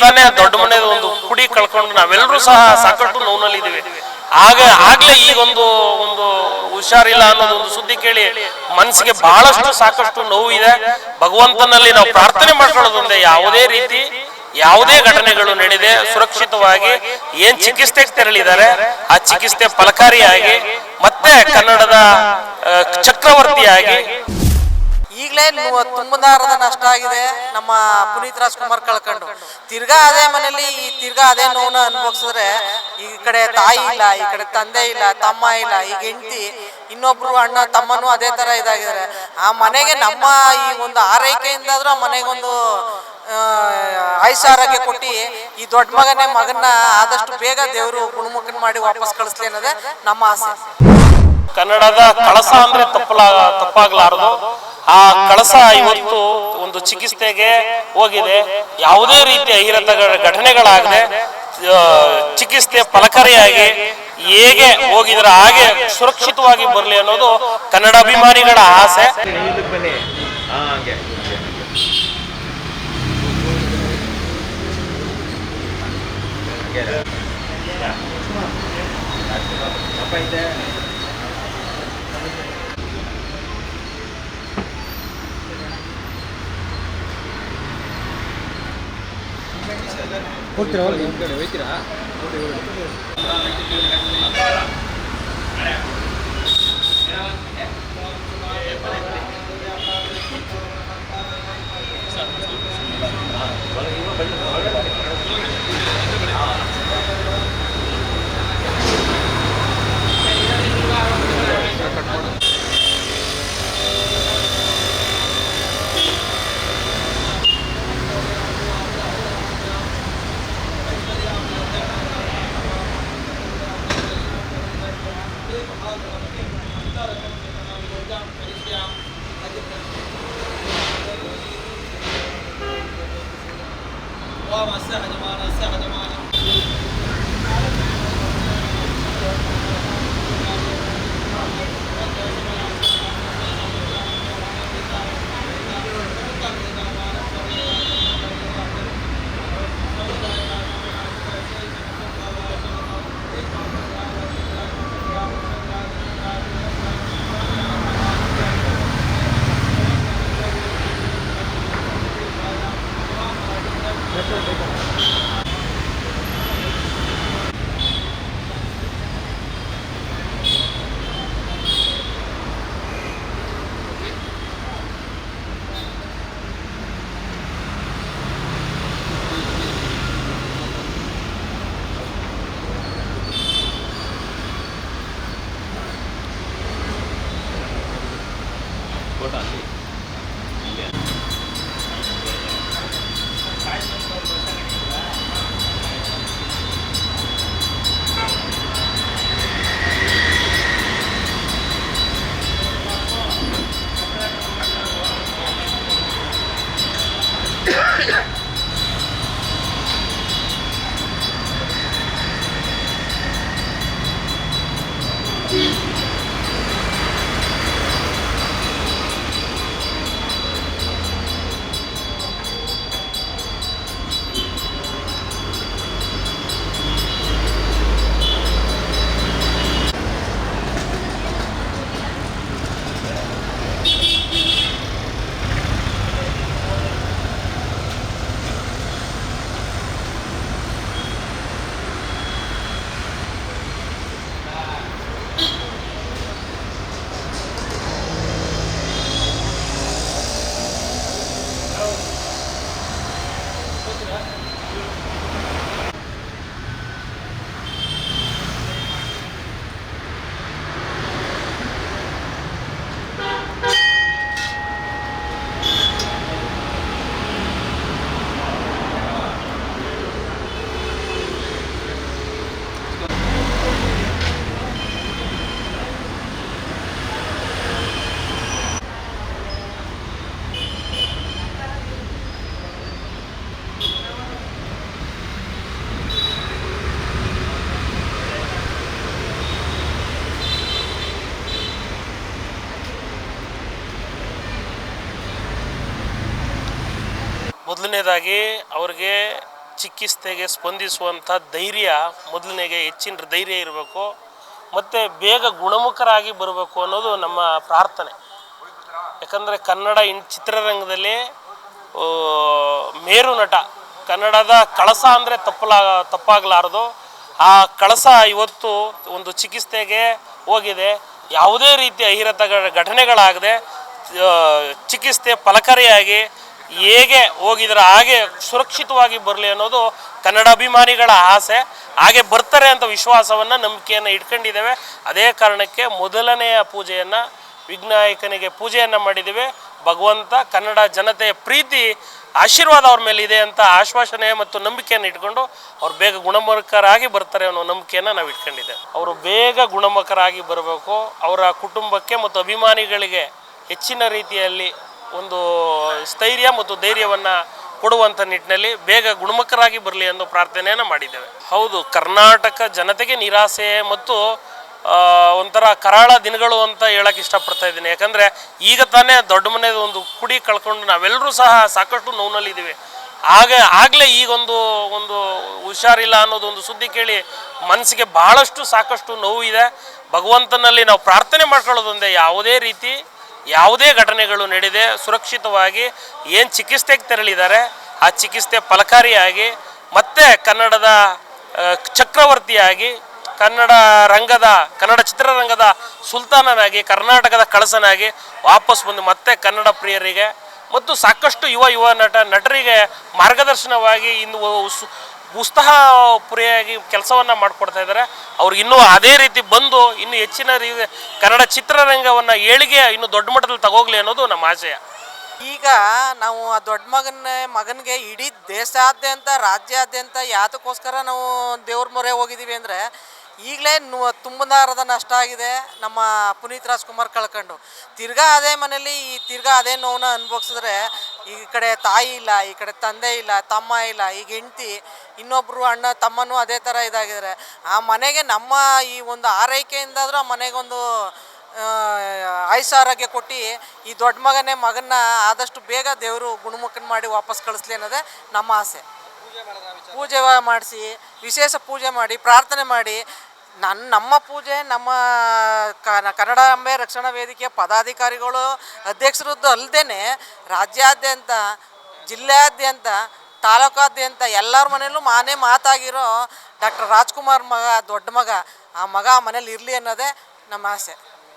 ತಾನೇ ದೊಡ್ಡ ಮನೆಯ ಒಂದು ಕುಡಿ ಕಳ್ಕೊಂಡು ನಾವೆಲ್ಲರೂ ಸಹ ಸಾಕಷ್ಟು ನೋವಿನಲ್ಲಿದ್ದೀವಿ. ಆಗ್ಲೇ ಈಗೊಂದು ಒಂದು ಹುಷಾರಿಲ್ಲ ಅನ್ನೋದು ಒಂದು ಸುದ್ದಿ ಕೇಳಿ ಮನಸ್ಸಿಗೆ ಬಹಳಷ್ಟು ಸಾಕಷ್ಟು ನೋವು ಇದೆ. ಭಗವಂತನಲ್ಲಿ ನಾವು ಪ್ರಾರ್ಥನೆ ಮಾಡ್ಕೊಳ್ಳೋದೊಂದೇ, ಯಾವುದೇ ಘಟನೆಗಳು ನಡೆದೆ ಸುರಕ್ಷಿತವಾಗಿ ಏನ್ ಚಿಕಿತ್ಸೆಗೆ ತೆರಳಿದ್ದಾರೆ ಆ ಚಿಕಿತ್ಸೆ ಫಲಕಾರಿಯಾಗಿ ಮತ್ತೆ ಕನ್ನಡದ ಚಕ್ರವರ್ತಿಯಾಗಿ. ಈಗಲೇ ತುಂಬದಾರದ ನಷ್ಟ ಆಗಿದೆ ನಮ್ಮ ಪುನೀತ್ ರಾಜ್ಕುಮಾರ್ ಕಳ್ಕೊಂಡು. ತಿರ್ಗಾ ಅದೇ ಮನೇಲಿ ತಿರ್ಗಾ ಅದೇ ನೋವನ್ನ ಅನುಭವಿಸಿದ್ರೆ ಈ ಕಡೆ ತಾಯಿ ಇಲ್ಲ, ಈ ಕಡೆ ತಂದೆ ಇಲ್ಲ, ತಮ್ಮ ಇಲ್ಲ, ಈಗ ಹೆಂಡತಿ ಇನ್ನೊಬ್ರು ಅಣ್ಣ ತಮ್ಮನೂ ಅದೇ ತರ ಇದಾಗಿದ್ದಾರೆ. ಆ ಮನೆಗೆ ನಮ್ಮ ಈ ಒಂದು ಆರೈಕೆಯಿಂದಾದ್ರೂ ಆ ಮನೆಗೊಂದು ಆಯುಷ್ಯ ಕೊಟ್ಟು ಈ ದೊಡ್ಡ ಮಗನ್ನ ಆದಷ್ಟು ಬೇಗ ದೇವರು ಗುಣಮುಖನ್ ಮಾಡಿ ವಾಪಸ್ ಕಳಿಸ್ಲಿ ಅನ್ನೋದೇ ನಮ್ಮ ಆಸೆ. ಕನ್ನಡದ ಕಳಸ ಅಂದ್ರೆ ತಪ್ಪಾಗ್ಲಾರದು. ಆ ಕಳಸ ಇವತ್ತು ಒಂದು ಚಿಕಿತ್ಸೆಗೆ ಹೋಗಿದೆ. ಯಾವುದೇ ರೀತಿಯ ಅಹಿತಕರ ಘಟನೆಗಳಾಗದೆ ಚಿಕಿತ್ಸೆ ಫಲಕಾರಿಯಾಗಿ ಹೇಗೆ ಹೋಗಿದ್ರೆ ಹಾಗೆ ಸುರಕ್ಷಿತವಾಗಿ ಬರಲಿ ಅನ್ನೋದು ಕನ್ನಡ ಅಭಿಮಾನಿಗಳ ಆಸೆ. ಹೋಗ್ತೀರಾ ಹೋಗ್ತೀರಾ ಮೊದಲನೇದಾಗಿ ಅವ್ರಿಗೆ ಚಿಕಿತ್ಸೆಗೆ ಸ್ಪಂದಿಸುವಂಥ ಧೈರ್ಯ ಮೊದಲನೆಗೆ ಹೆಚ್ಚಿನ ಧೈರ್ಯ ಇರಬೇಕು, ಮತ್ತು ಬೇಗ ಗುಣಮುಖರಾಗಿ ಬರಬೇಕು ಅನ್ನೋದು ನಮ್ಮ ಪ್ರಾರ್ಥನೆ. ಯಾಕಂದರೆ ಕನ್ನಡ ಚಿತ್ರರಂಗದಲ್ಲಿ ಮೇರು ನಟ, ಕನ್ನಡದ ಕಳಸ ಅಂದರೆ ತಪ್ಪಾಗಲಾರದು. ಆ ಕಳಸ ಇವತ್ತು ಒಂದು ಚಿಕಿತ್ಸೆಗೆ ಹೋಗಿದೆ. ಯಾವುದೇ ರೀತಿಯ ಅಹಿತಕರ ಘಟನೆಗಳಾಗದೆ ಚಿಕಿತ್ಸೆ ಫಲಕಾರಿಯಾಗಿ ಹೇಗೆ ಹೋಗಿದ್ರೆ ಹಾಗೆ ಸುರಕ್ಷಿತವಾಗಿ ಬರಲಿ ಅನ್ನೋದು ಕನ್ನಡ ಅಭಿಮಾನಿಗಳ ಆಸೆ. ಹಾಗೆ ಬರ್ತಾರೆ ಅಂತ ವಿಶ್ವಾಸವನ್ನು, ನಂಬಿಕೆಯನ್ನು ಇಟ್ಕೊಂಡಿದ್ದೇವೆ. ಅದೇ ಕಾರಣಕ್ಕೆ ಮೊದಲನೆಯ ಪೂಜೆಯನ್ನು ವಿಘ್ನಾಯಕನಿಗೆ ಪೂಜೆಯನ್ನು ಮಾಡಿದ್ದೇವೆ. ಭಗವಂತ ಕನ್ನಡ ಜನತೆಯ ಪ್ರೀತಿ ಆಶೀರ್ವಾದ ಅವ್ರ ಮೇಲೆ ಇದೆ ಅಂತ ಆಶ್ವಾಸನೆ ಮತ್ತು ನಂಬಿಕೆಯನ್ನು ಇಟ್ಕೊಂಡು ಅವ್ರು ಬೇಗ ಗುಣಮುಖರಾಗಿ ಬರ್ತಾರೆ ಅನ್ನೋ ನಂಬಿಕೆಯನ್ನು ನಾವು ಇಟ್ಕೊಂಡಿದ್ದೇವೆ. ಅವರು ಬೇಗ ಗುಣಮುಖರಾಗಿ ಬರಬೇಕು. ಅವರ ಕುಟುಂಬಕ್ಕೆ ಮತ್ತು ಅಭಿಮಾನಿಗಳಿಗೆ ಹೆಚ್ಚಿನ ರೀತಿಯಲ್ಲಿ ಒಂದು ಸ್ಥೈರ್ಯ ಮತ್ತು ಧೈರ್ಯವನ್ನು ಕೊಡುವಂಥ ನಿಟ್ಟಿನಲ್ಲಿ ಬೇಗ ಗುಣಮುಖರಾಗಿ ಬರಲಿ ಅನ್ನೋ ಪ್ರಾರ್ಥನೆಯನ್ನು ಮಾಡಿದ್ದೇವೆ. ಹೌದು, ಕರ್ನಾಟಕ ಜನತೆಗೆ ನಿರಾಸೆ ಮತ್ತು ಒಂಥರ ಕರಾಳ ದಿನಗಳು ಅಂತ ಹೇಳಕ್ಕೆ ಇಷ್ಟಪಡ್ತಾ ಇದ್ದೀನಿ. ಯಾಕಂದರೆ ಈಗ ತಾನೇ ದೊಡ್ಡ ಮನೆಯದು ಒಂದು ಕುಡಿ ಕಳ್ಕೊಂಡು ನಾವೆಲ್ಲರೂ ಸಹ ಸಾಕಷ್ಟು ನೋವಿನಲ್ಲಿದ್ದೀವಿ. ಆಗಲೇ ಈಗೊಂದು ಹುಷಾರಿಲ್ಲ ಅನ್ನೋದೊಂದು ಸುದ್ದಿ ಕೇಳಿ ಮನಸ್ಸಿಗೆ ಭಾಳಷ್ಟು ಸಾಕಷ್ಟು ನೋವು ಇದೆ. ಭಗವಂತನಲ್ಲಿ ನಾವು ಪ್ರಾರ್ಥನೆ ಮಾಡ್ಕೊಳ್ಳೋದೊಂದೇ, ಯಾವುದೇ ಘಟನೆಗಳು ನಡೆದೇ ಸುರಕ್ಷಿತವಾಗಿ ಏನು ಚಿಕಿತ್ಸೆಗೆ ತೆರಳಿದ್ದಾರೆ ಆ ಚಿಕಿತ್ಸೆ ಫಲಕಾರಿಯಾಗಿ ಮತ್ತೆ ಕನ್ನಡದ ಚಕ್ರವರ್ತಿಯಾಗಿ ಕನ್ನಡ ಚಿತ್ರರಂಗದ ಸುಲ್ತಾನನಾಗಿ ಕರ್ನಾಟಕದ ಕಳಸನಾಗಿ ವಾಪಸ್ ಬಂದು ಮತ್ತೆ ಕನ್ನಡ ಪ್ರಿಯರಿಗೆ ಮತ್ತು ಸಾಕಷ್ಟು ಯುವ ನಟರಿಗೆ ಮಾರ್ಗದರ್ಶನವಾಗಿ ಇನ್ನು ಉತ್ಸಾಹಪುರಿಯಾಗಿ ಕೆಲಸವನ್ನು ಮಾಡಿಕೊಡ್ತಾ ಇದ್ದಾರೆ. ಅವ್ರಿಗೆ ಇನ್ನೂ ಅದೇ ರೀತಿ ಬಂದು ಇನ್ನೂ ಹೆಚ್ಚಿನ ಕನ್ನಡ ಚಿತ್ರರಂಗವನ್ನು ಏಳಿಗೆ ಇನ್ನೂ ದೊಡ್ಡ ಮಟ್ಟದಲ್ಲಿ ತಗೋಗ್ಲಿ ಅನ್ನೋದು ನಮ್ಮ ಆಶಯ. ಈಗ ನಾವು ಆ ದೊಡ್ಡ ಮಗನಿಗೆ ಇಡೀ ದೇಶಾದ್ಯಂತ ರಾಜ್ಯಾದ್ಯಂತ ಯಾತಕ್ಕೋಸ್ಕರ ನಾವು ದೇವ್ರ ಮೊರೆ ಹೋಗಿದ್ದೀವಿ ಅಂದರೆ, ಈಗಲೇ ತುಂಬಲಾರದ ನಷ್ಟ ಆಗಿದೆ ನಮ್ಮ ಪುನೀತ್ ರಾಜ್ಕುಮಾರ್ ಕಳ್ಕೊಂಡು. ತಿರ್ಗಾ ಅದೇ ಮನೇಲಿ ತಿರ್ಗಾ ಅದೇ ನೋವನ್ನ ಅನುಭವಿಸಿದ್ರೆ, ಈ ಕಡೆ ತಾಯಿ ಇಲ್ಲ, ಈ ಕಡೆ ತಂದೆ ಇಲ್ಲ, ತಮ್ಮ ಇಲ್ಲ, ಈಗ ಹೆಂಡ್ತಿ, ಇನ್ನೊಬ್ಬರು ಅಣ್ಣ ತಮ್ಮನೂ ಅದೇ ಥರ ಇದಾಗಿದ್ದಾರೆ. ಆ ಮನೆಗೆ ನಮ್ಮ ಈ ಒಂದು ಆರೈಕೆಯಿಂದಾದರೂ ಆ ಮನೆಗೊಂದು ಆಯುಷ್ಯ ಕೊಟ್ಟು ಈ ದೊಡ್ಡ ಮಗನ ಆದಷ್ಟು ಬೇಗ ದೇವರು ಗುಣಮುಖನ ಮಾಡಿ ವಾಪಸ್ ಕಳಿಸ್ಲಿ ಅನ್ನೋದೇ ನಮ್ಮ ಆಸೆ. ಪೂಜೆ ಮಾಡಿಸಿ, ವಿಶೇಷ ಪೂಜೆ ಮಾಡಿ, ಪ್ರಾರ್ಥನೆ ಮಾಡಿ, ನಮ್ಮ ಪೂಜೆ ನಮ್ಮ ಕನ್ನಡಾಂಬೆ ರಕ್ಷಣಾ ವೇದಿಕೆಯ ಪದಾಧಿಕಾರಿಗಳು ಅಧ್ಯಕ್ಷರದ್ದು ಅಲ್ಲದೆ ರಾಜ್ಯಾದ್ಯಂತ, ಜಿಲ್ಲೆಯಾದ್ಯಂತ, ತಾಲೂಕಾದ್ಯಂತ ಎಲ್ಲರ ಮನೆಯಲ್ಲೂ ಮಾತಾಗಿರೋ ಡಾಕ್ಟರ್ ರಾಜ್ಕುಮಾರ್ ಮಗ, ದೊಡ್ಡ ಮಗ, ಆ ಮನೇಲಿ ಇರಲಿ ಅನ್ನೋದೇ ನಮ್ಮ ಆಸೆ.